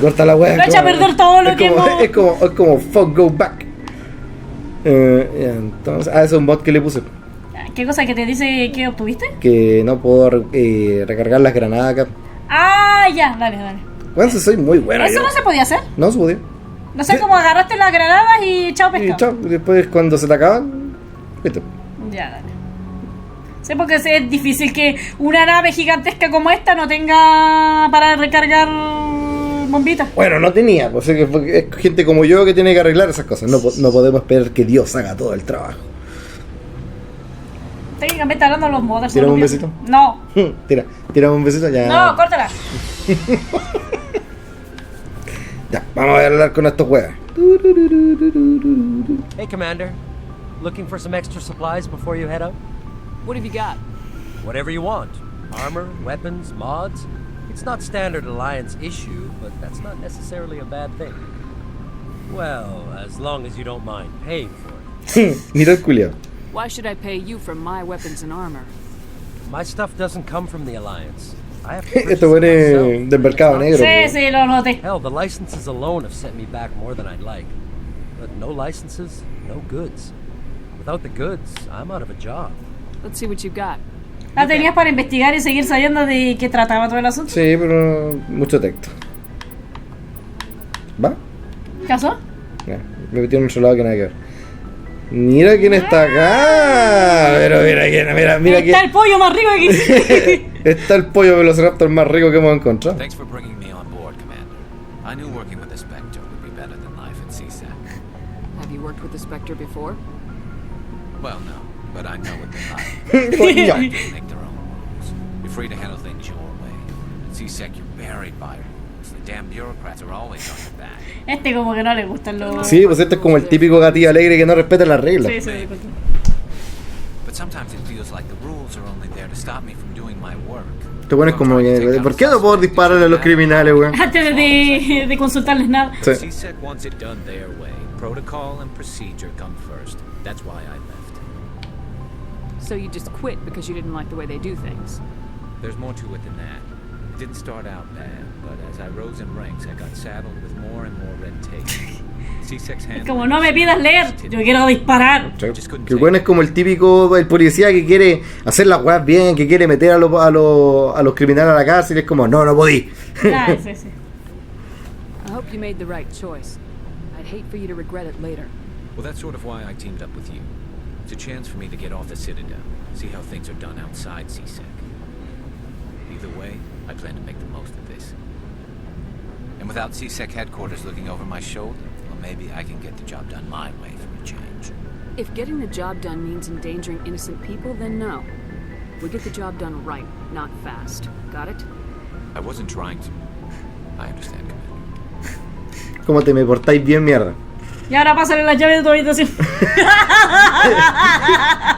Corta la wea. No echa a perder todo lo que hemos. Es como fuck go back. Entonces, es un bot que le puse. ¿Qué cosa que te dice que obtuviste? Que no puedo recargar las granadas acá. Ah, ya, dale. Bueno, soy muy bueno. ¿Eso no se podía hacer? No se podía. No sé, cómo agarraste las granadas y chao pescado. Y chao, después cuando se te acaban, ¿viste? Ya, dale. Sí, porque es difícil que una nave gigantesca como esta no tenga para recargar bombitas. Bueno, no tenía, pues es gente como yo que tiene que arreglar esas cosas. No podemos esperar que Dios haga todo el trabajo. Técnicamente hablando los modders. ¿Tiramos un besito? No. Tiramos un besito ya. No, córtala. Ya, vamos a hablar con estos huevos. Hey, Commander. Looking for some extra supplies before you head out? What have you got? Whatever you want. Armor, weapons, mods. It's not standard Alliance issue, but that's not necessarily a bad thing. Well, as long as you don't mind paying for it. Mira el culiao. Why should I pay you for my weapons and armor? My stuff doesn't come from the Alliance. I have to Esto viene del mercado negro. Sí, lo noté. Hell, the licenses alone have set me back more than I'd like. But no licenses, no goods. Without the goods, I'm out of a job. Let's see what you got. La tenías para investigar y seguir sabiendo de qué trataba todo el asunto. Sí, pero mucho texto. ¿Va? ¿Caso? Ya, me metí en otro lado que nada que ver. Mira quién está acá. Pero mira quién. Está el pollo más rico que Está el pollo velociraptor más rico que hemos encontrado. Thanks for bringing me on board, Commander. I knew working with the Spectre would be better than life at CSAC. Have you worked with the Spectre before? Well, no, but I know what they're like. Spectres make their own rules. You're free to handle things your way. At CSAC, you're buried by rules. The damn bureaucrats are always on your back. Este como que no le gustan los... Sí, pues este es como el típico gatillo alegre que no respeta las reglas. Sí. But sometimes it feels like the rules are only there to stop me from doing my work. Te pones como... ¿Por qué no puedo dispararle a los criminales, weón? Antes de consultarles nada. Sí. CSAC wants it done their way. Protocol and procedure come first. That's why I left. So you just quit because you didn't like the way they do things? There's more to it than that. It didn't start out bad, but as I rose in ranks, I got saddled with more and more red tape. Es como no me pidas leer, yo quiero disparar. Que bueno, es como el típico el policía que quiere hacer las weas bien, que quiere meter a los criminales a la cárcel y es como, no podí. Sí. I hope you made the right choice. I'd hate for you to regret it later. Well, that's sort of why I teamed up with you. It's a chance for me to get off the Citadel, see how things are done outside CSAC. Either way, I plan to make the most of this. And without CSAC headquarters looking over my shoulder, well, maybe I can get the job done my way for a change. If getting the job done means endangering innocent people, then no. We get the job done right, not fast. Got it? I wasn't trying to. I understand, Commander. ¿Cómo te me portáis bien, mierda? Y ahora pásale la llave de tu habitación.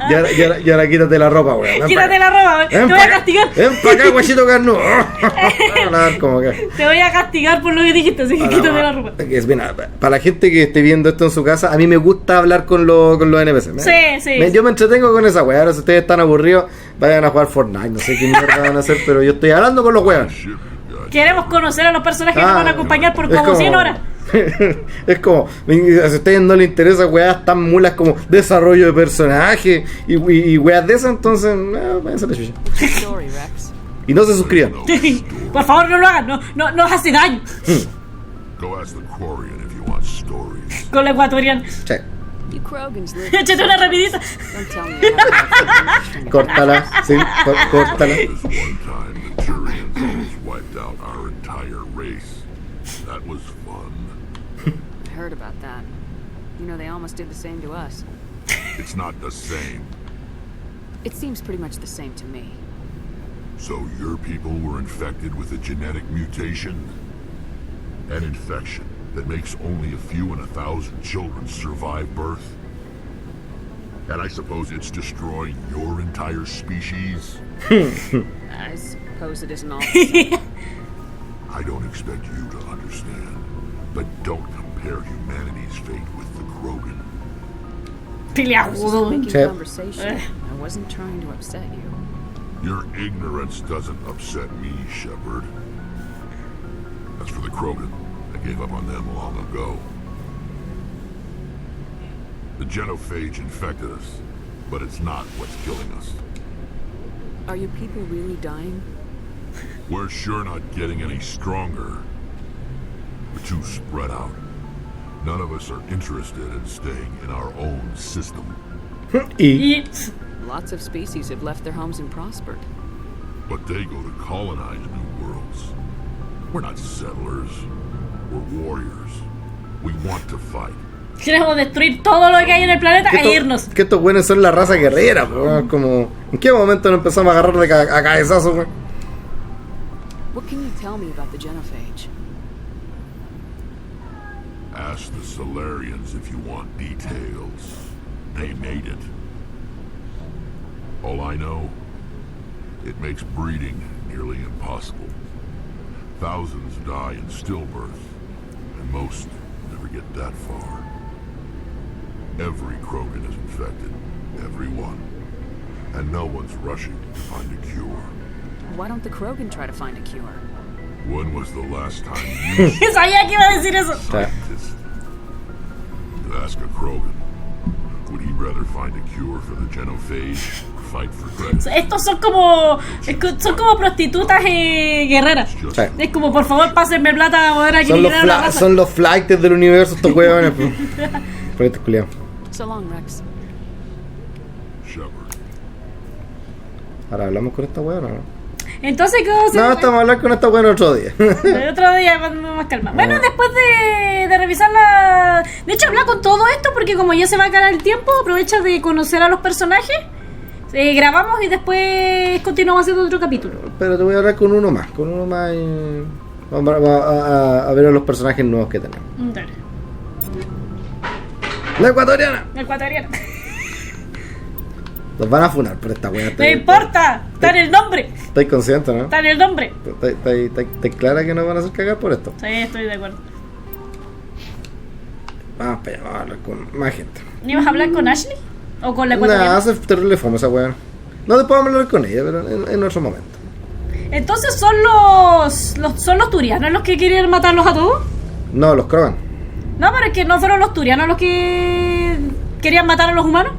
y ahora quítate la ropa, weón. Quítate la ropa, weón. Te voy a castigar. Ven para acá, guachito carnudo. Como que... Te voy a castigar por lo que dijiste, así que quítate la ropa. Es bien, para la gente que esté viendo esto en su casa, a mí me gusta hablar con los NPC. Sí. Yo me entretengo con esa weá. Ahora si ustedes están aburridos, vayan a jugar Fortnite. No sé qué mierda van a hacer, pero yo estoy hablando con los weones. Queremos conocer a los personajes que nos van a acompañar por como 100 horas. Es como, si a ustedes no les interesa weas tan mulas como desarrollo de personaje y weas de esas, entonces váyanse a la chucha. Y no se suscriban. Por favor, no lo hagan, no nos hace daño. Con la ecuatoriana. Sí. Échate una rapidita. Córtala, sí, córtala. I heard about that. You know, they almost did the same to us. It's not the same. It seems pretty much the same to me. So your people were infected with a genetic mutation? An infection that makes only a few in 1,000 children survive birth? And I suppose it's destroying your entire species? I suppose it isn't all. I don't expect you to understand, but don't compare humanity's fate with the Krogan. I was just making conversation. I wasn't trying to upset you. Your ignorance doesn't upset me, Shepard. As for the Krogan, I gave up on them long ago. The genophage infected us, but it's not what's killing us. Are your people really dying? We're sure not getting any stronger. We're too spread out. None of us are interested in staying in our own system. Lots of species have left their homes and prospered. But they go to colonize new worlds. We're not settlers. We're warriors. We want to fight. Queremos destruir todo lo que hay en el planeta e irnos. Que estos buenos son la raza guerrera, pues, como... ¿En qué momento nos empezamos a agarrar de a cabezazo, güey? What can you tell me about the genophage? Ask the Solarians if you want details. They made it. All I know, it makes breeding nearly impossible. Thousands die in stillbirth, and most never get that far. Every Krogan is infected, every one. And no one's rushing to find a cure. Why don't the Krogan try to find a cure? When was the last time you sabía que iba a decir eso? scientist? To ask a Krogan, would he rather find a cure for the genophage or fight for credit? Estos son como prostitutas guerreras. Sí. Es como, por favor, pásenme plata para poder equilibrar la raza. Son los flights del universo estos huevones. Proyectos culiados. So long, Rex. Ahora hablamos con esta huevona, ¿no? Entonces, ¿qué vamos a hacer? No, estamos a hablar con esta huevona otro día. Otro día con más calma. Bueno, después de revisar la... De hecho, habla con todo esto porque como ya se va a acabar el tiempo, aprovecha de conocer a los personajes. Grabamos y después continuamos haciendo otro capítulo. Pero te voy a hablar con uno más. Con uno más y... Vamos a ver a los personajes nuevos que tenemos. Dale. La ecuatoriana. La ecuatoriana. Los van a funar por esta wea. No importa, está en el nombre. ¿Estáis conscientes, no? Está en el nombre. ¿Estáis clara que nos van a hacer cagar por esto? Sí, estoy de acuerdo. Vamos para allá, vamos a hablar con más gente. ¿Ibas a hablar con Ashley? ¿O con la ecuatoriana? No, hace terrible fome esa wea. No después vamos a hablar con ella, pero en otro momento. Entonces son los turianos los que querían matarlos a todos. No, los Krogan. No, pero es que no fueron los turianos los que querían matar a los humanos.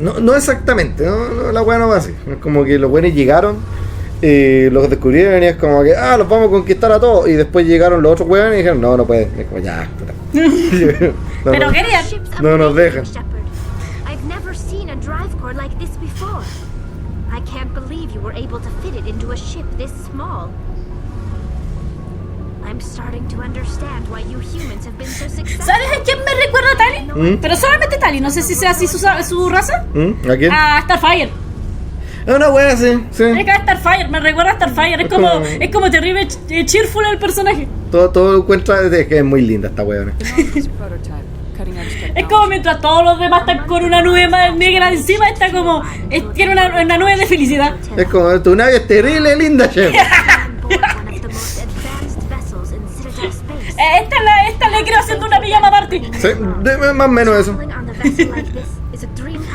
No exactamente, no, la weá no va así. Es como que los buenos llegaron, los descubrieron y es como que, los vamos a conquistar a todos. Y después llegaron los otros weones y dijeron, no pueden. Es como, ya, puta. Pero querían. No nos dejan. I've never seen a drive core like this before. I can't believe you were able to fit it into a ship this small. I'm starting to understand why you humans have been so successful. ¿Sabes a quién me recuerda a Tali? Pero solamente Tali, no sé si sea así su raza. ¿A quién? A Starfire. Es una wea así, sí. Es que a Starfire, me recuerda a Starfire. Es como terrible cheerful el personaje. Todo encuentra es que es muy linda esta weona. Es como mientras todos los demás están con una nube más negra encima, está como. Tiene una nube de felicidad. Es como tu nave es terrible linda, chef. Esta le creo haciendo una pijama party. Sí, más o menos eso.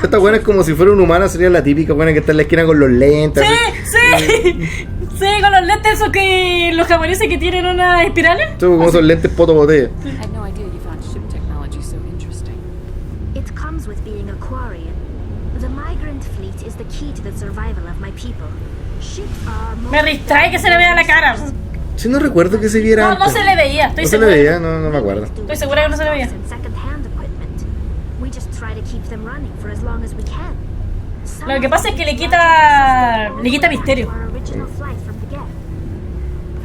Esta buena es como si fuera una humana, sería la típica buena que está en la esquina con los lentes. Sí, con los lentes esos que los japoneses que tienen unas espirales. Sí, como esos lentes poto botella. It comes with being Aquarian. The migrant fleet is the key to the survival of my people. Ships are me distrae que se le vea la cara. Si no recuerdo que se viera antes. No se le veía, estoy segura. No se le veía, no me acuerdo. Estoy segura que no se le veía. Lo que pasa es que le quita misterio.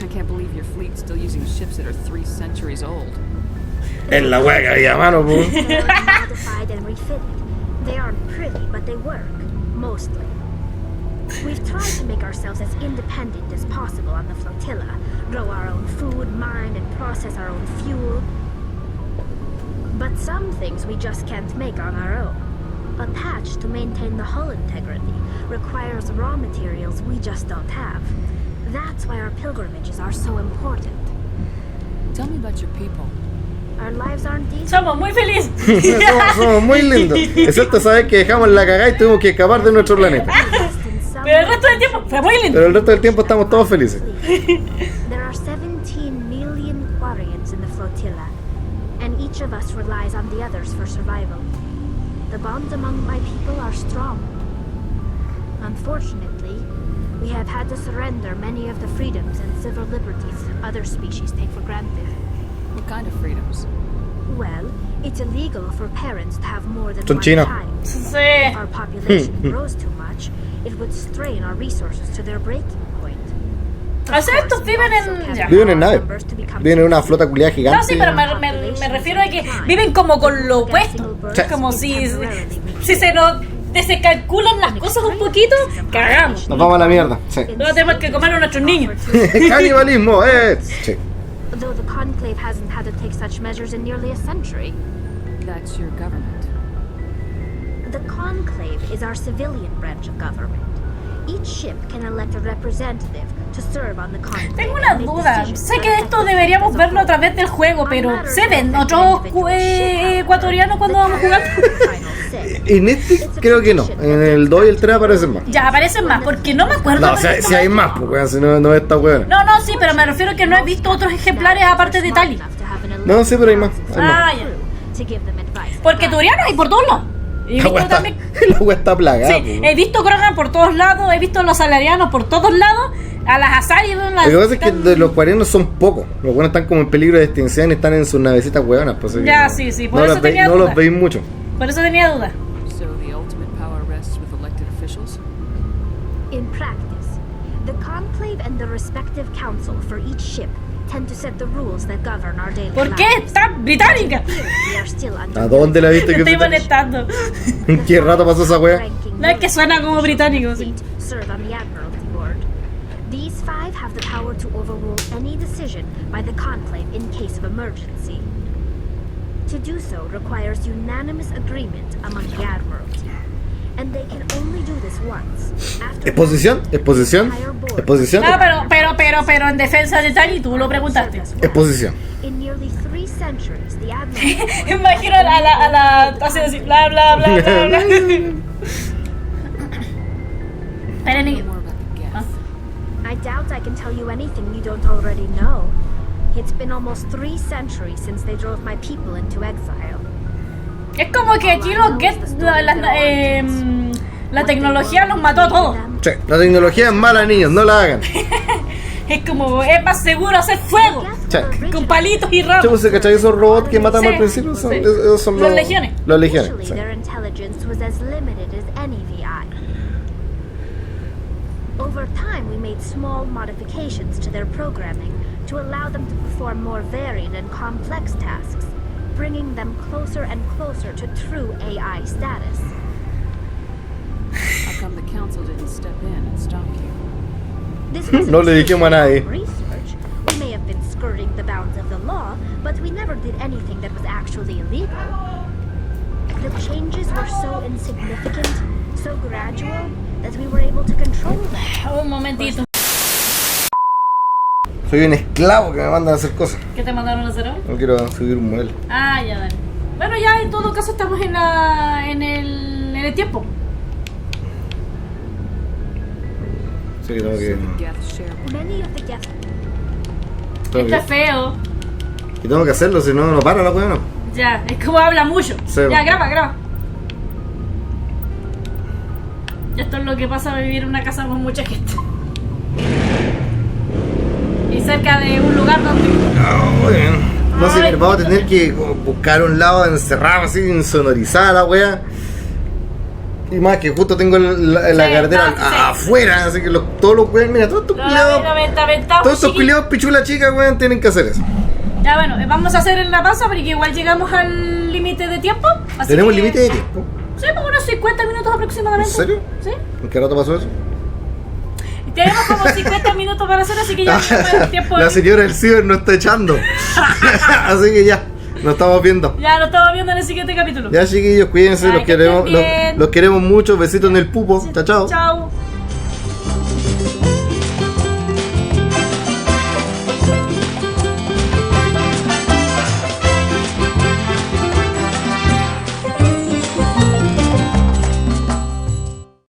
I can't believe your fleet's still using ships that are 3 centuries old. En la wea que había mano, pues. We've tried to make ourselves as independent as possible on the flotilla, grow our own food, mine and process our own fuel. But some things we just can't make on our own. A patch to maintain the hull integrity requires raw materials we just don't have. That's why our pilgrimages are so important. Tell me about your people. Our lives aren't easy. Somos muy felices. somos muy lindos. Excepto saber que dejamos la cagada y tuvimos que escapar de nuestro planeta. Pero el resto del tiempo fue muy lindo. Pero el resto del tiempo estamos todos felices. There are 17 million Quarians in the flotilla, and each of us relies on the others for survival. The bonds among my people are strong. Unfortunately, we have had to surrender many of the freedoms and civil liberties other species take for granted. What kind of freedoms? Well, it's illegal for parents to have more than Son one chinos. child. Sí. If our population grows too much, it would strain our resources to their breaking point. O sea, estos viven en... ya. Viven en nave. Viven en una flota culiada gigante. No, sí, pero me refiero a que viven como con lo opuesto. Como si se nos descalculan las cosas un poquito, cagamos. Nos vamos a la mierda. Sí. No tenemos que comer a nuestros niños. Canibalismo, sí. Though the Conclave hasn't had to take such measures in nearly a century. That's your government. The Conclave is our civilian branch of government. Each ship can elect a representative to serve on the Conclave. Tengo una duda. Sé que esto deberíamos verlo a través del juego, pero ¿se ven otros ecuatorianos cuando vamos jugando? En este creo que no. En el 2 y el 3 aparecen más. Ya, aparecen más, porque no me acuerdo. No, si hay más, pues si no está weón. No, sí, pero me refiero a que no he visto otros ejemplares aparte de Tali. No, sí, pero hay más. Ya. Porque turianos hay por todos lados. La wea está plagada. Sí, he visto Krogan por todos lados, he visto los salarianos por todos lados, a las Asari. Lo que pasa es que los cuarianos son pocos. Los buenos están como en peligro de extinción y están en sus navecitas hueonas. Pues, ya, no, sí, por eso tenía duda. No los veis mucho. Por eso tenía duda. So the ultimate power rests with elected officials? In practice, the Conclave and the respective council for each ship tend to set the rules that govern our daily lives. ¿Por qué está británica? ¿A dónde la viste que estoy molestando? ¿En qué rato pasó esa wea? No, es que suena como británico. Sí. Serve on the Admiralty Board. These 5 have the power to overrule any decision by the Conclave in case of emergency. To do so requires unanimous agreement among the Admiralty. And they can only do this once. ¿Exposición? No, pero en defensa de Tali, tú lo preguntaste. Exposición. In nearly 3 centuries, the Admiral. Imagino a la así, bla bla bla bla bla. Esperen. I doubt I can tell you anything you don't already know. It's been almost 3 centuries since they drove my people into exile. Es como que aquí los la tecnología los mató a todos. Sí, la tecnología es mala, niños, no la hagan. Es como, es más seguro hacer fuego. Sí. Con palitos y ramos. Pues, ¿cachai? Esos robots que matamos al principio son, esos son los legiones. Los legiones. Sí. Their intelligence was as limited as any VI. Over time, we made small modifications to their programming to allow them to perform more varied and complex tasks, bringing them closer and closer to true AI status. How come the council didn't step in and stop you? No le dijimos a nadie. Research. We may have been skirting the bounds of the law, but we never did anything that was actually illegal. The changes were so insignificant, so gradual, that we were able to control them. Un momentito. Soy un esclavo que me mandan a hacer cosas. ¿Qué te mandaron a hacer? No quiero subir un modelo. Ah, ya, dale. Bueno, ya en todo caso estamos en el tiempo. Sí, tengo que... Está feo. Y tengo que hacerlo, si no, no para la weá. Ya, es como habla mucho. Sí. Ya, graba. Esto es lo que pasa a vivir en una casa con mucha gente. Y cerca de un lugar donde... No sé, pero vamos a tener que buscar un lado encerrado, así, insonorizada la wea. Y más que justo tengo la carretera afuera, así que todos los weones, mira, todos estos culiados pichula chica, weón, tienen que hacer eso. Ya, bueno, vamos a hacer en la pausa porque igual llegamos al límite de tiempo. ¿Tenemos límite de tiempo? Sí, por unos 50 minutos aproximadamente. ¿En serio? Sí. ¿En qué rato pasó eso? Tenemos como 50 minutos para hacer, así que ya tenemos tiempo. La señora del ciber nos está echando. Así que ya, nos estamos viendo. Ya, nos estamos viendo en el siguiente capítulo. Ya, chiquillos, cuídense, los queremos mucho. Besitos en el pupo. Chao, chao. Chao.